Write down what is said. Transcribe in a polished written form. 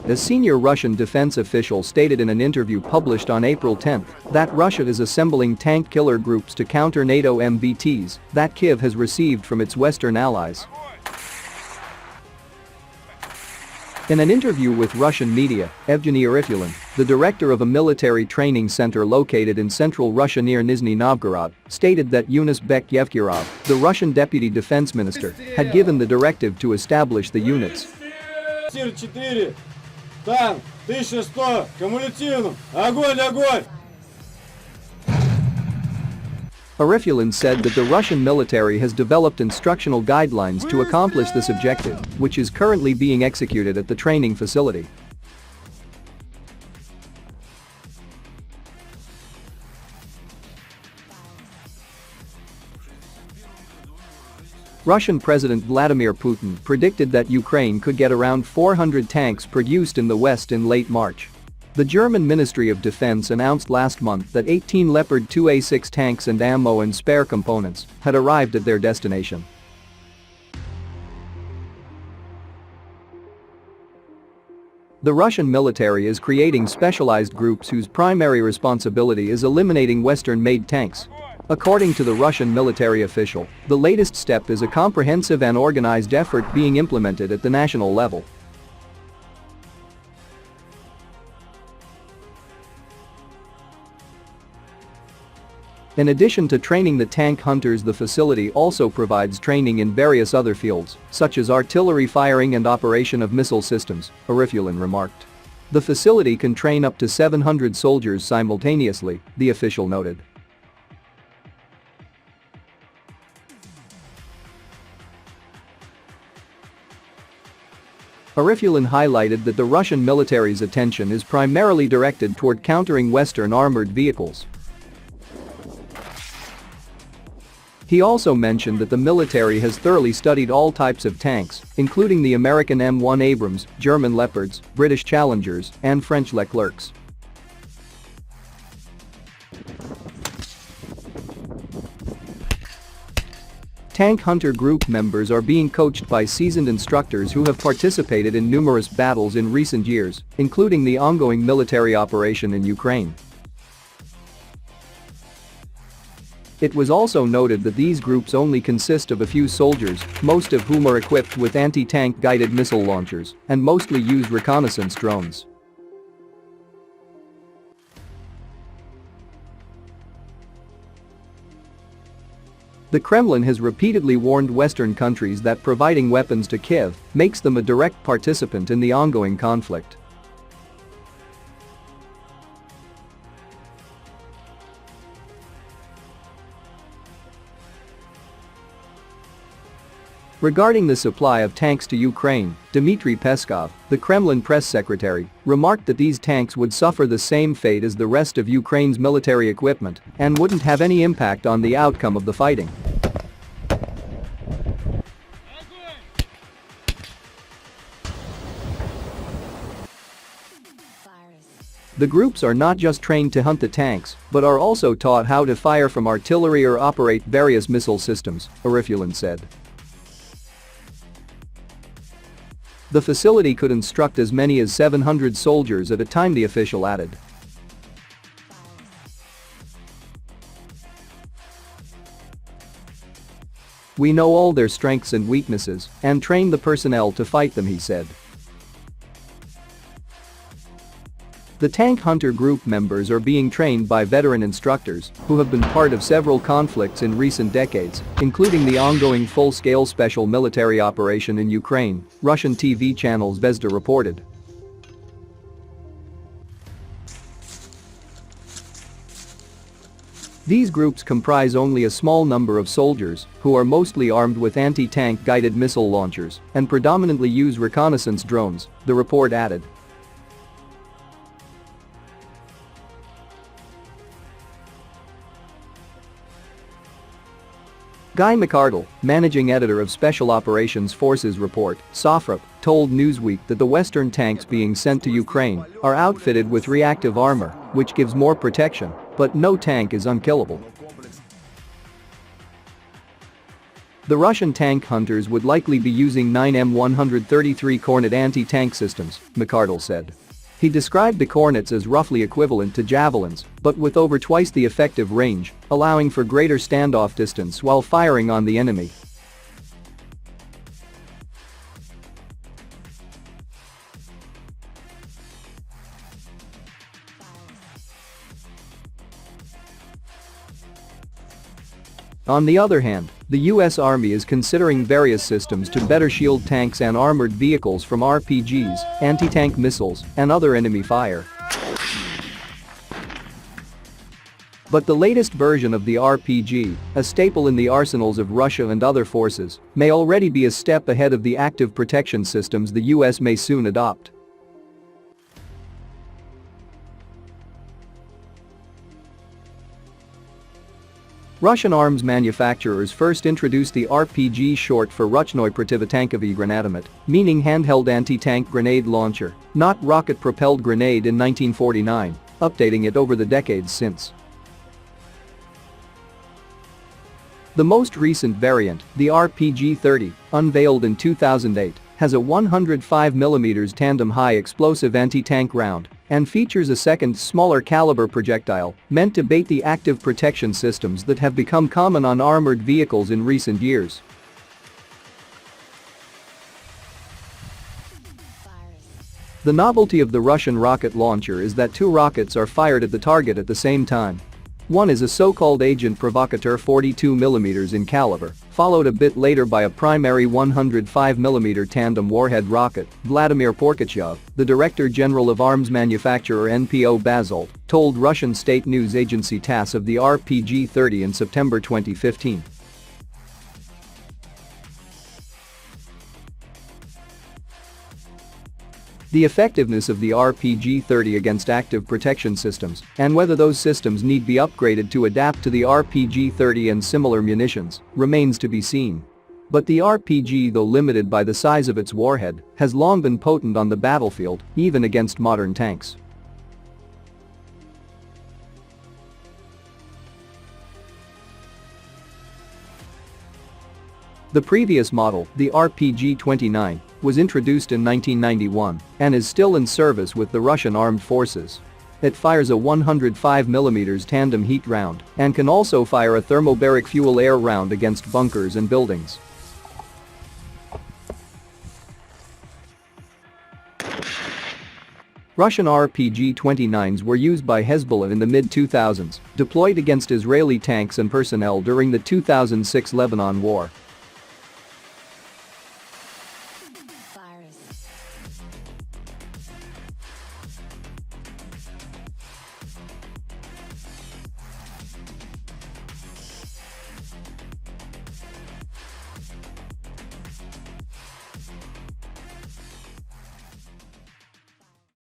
A senior Russian defense official stated in an interview published on April 10 that Russia is assembling tank killer groups to counter NATO MBTs that Kyiv has received from its Western allies. In an interview with Russian media, Evgeny Arifulin, the director of a military training center located in central Russia near Nizhny Novgorod, stated that Yunus Bek Yevkirov, the Russian deputy defense minister, had given the directive to establish the units. Танк 1100, кумулятивным, огонь, огонь! Arifulin said that the Russian military has developed instructional guidelines to accomplish this objective, which is currently being executed at the training facility. Russian President Vladimir Putin predicted that Ukraine could get around 400 tanks produced in the West in late March. The German Ministry of Defense announced last month that 18 Leopard 2A6 tanks and ammo and spare components had arrived at their destination. The Russian military is creating specialized groups whose primary responsibility is eliminating Western-made tanks. According to the Russian military official, the latest step is a comprehensive and organized effort being implemented at the national level. In addition to training the tank hunters, the facility also provides training in various other fields, such as artillery firing and operation of missile systems, Arifulin remarked. The facility can train up to 700 soldiers simultaneously, the official noted. Arifulin highlighted that the Russian military's attention is primarily directed toward countering Western armored vehicles. He also mentioned that the military has thoroughly studied all types of tanks, including the American M1 Abrams, German Leopards, British Challengers, and French Leclercs. Tank Hunter Group members are being coached by seasoned instructors who have participated in numerous battles in recent years, including the ongoing military operation in Ukraine. It was also noted that these groups only consist of a few soldiers, most of whom are equipped with anti-tank guided missile launchers, and mostly use reconnaissance drones. The Kremlin has repeatedly warned Western countries that providing weapons to Kyiv makes them a direct participant in the ongoing conflict. Regarding the supply of tanks to Ukraine, Dmitry Peskov, the Kremlin press secretary, remarked that these tanks would suffer the same fate as the rest of Ukraine's military equipment and wouldn't have any impact on the outcome of the fighting. The groups are not just trained to hunt the tanks, but are also taught how to fire from artillery or operate various missile systems, Arifulin said. The facility could instruct as many as 700 soldiers at a time, the official added. We know all their strengths and weaknesses and train the personnel to fight them, he said. The Tank Hunter Group members are being trained by veteran instructors who have been part of several conflicts in recent decades, including the ongoing full-scale special military operation in Ukraine, Russian TV channel Zvezda reported. These groups comprise only a small number of soldiers who are mostly armed with anti-tank guided missile launchers and predominantly use reconnaissance drones, the report added. Guy McArdle, managing editor of Special Operations Forces report, SOFREP, told Newsweek that the Western tanks being sent to Ukraine are outfitted with reactive armor, which gives more protection, but no tank is unkillable. The Russian tank hunters would likely be using 9M133 Kornet anti-tank systems, McArdle said. He described the Kornets as roughly equivalent to javelins, but with over twice the effective range, allowing for greater standoff distance while firing on the enemy. On the other hand, the U.S. Army is considering various systems to better shield tanks and armored vehicles from RPGs, anti-tank missiles, and other enemy fire. But the latest version of the RPG, a staple in the arsenals of Russia and other forces, may already be a step ahead of the active protection systems the U.S. may soon adopt. Russian arms manufacturers first introduced the RPG, short for Ruchnoy Protivotankovy Granadomet, meaning handheld anti-tank grenade launcher, not rocket-propelled grenade, in 1949, updating it over the decades since. The most recent variant, the RPG-30, unveiled in 2008, has a 105mm tandem high explosive anti-tank round and features a second, smaller caliber projectile meant to bait the active protection systems that have become common on armored vehicles in recent years. The novelty of the Russian rocket launcher is that two rockets are fired at the target at the same time. One is a so-called agent provocateur 42mm in caliber, followed a bit later by a primary 105mm tandem warhead rocket. Vladimir Porkachev, the Director General of arms manufacturer NPO Basalt, told Russian state news agency TASS of the RPG-30 in September 2015. The effectiveness of the RPG-30 against active protection systems and whether those systems need be upgraded to adapt to the RPG-30 and similar munitions remains to be seen. But the RPG, though limited by the size of its warhead, has long been potent on the battlefield, even against modern tanks. The previous model, the RPG-29, was introduced in 1991 and is still in service with the Russian armed forces. It fires a 105mm tandem heat round and can also fire a thermobaric fuel-air round against bunkers and buildings. Russian RPG-29s were used by Hezbollah in the mid-2000s, deployed against Israeli tanks and personnel during the 2006 Lebanon War.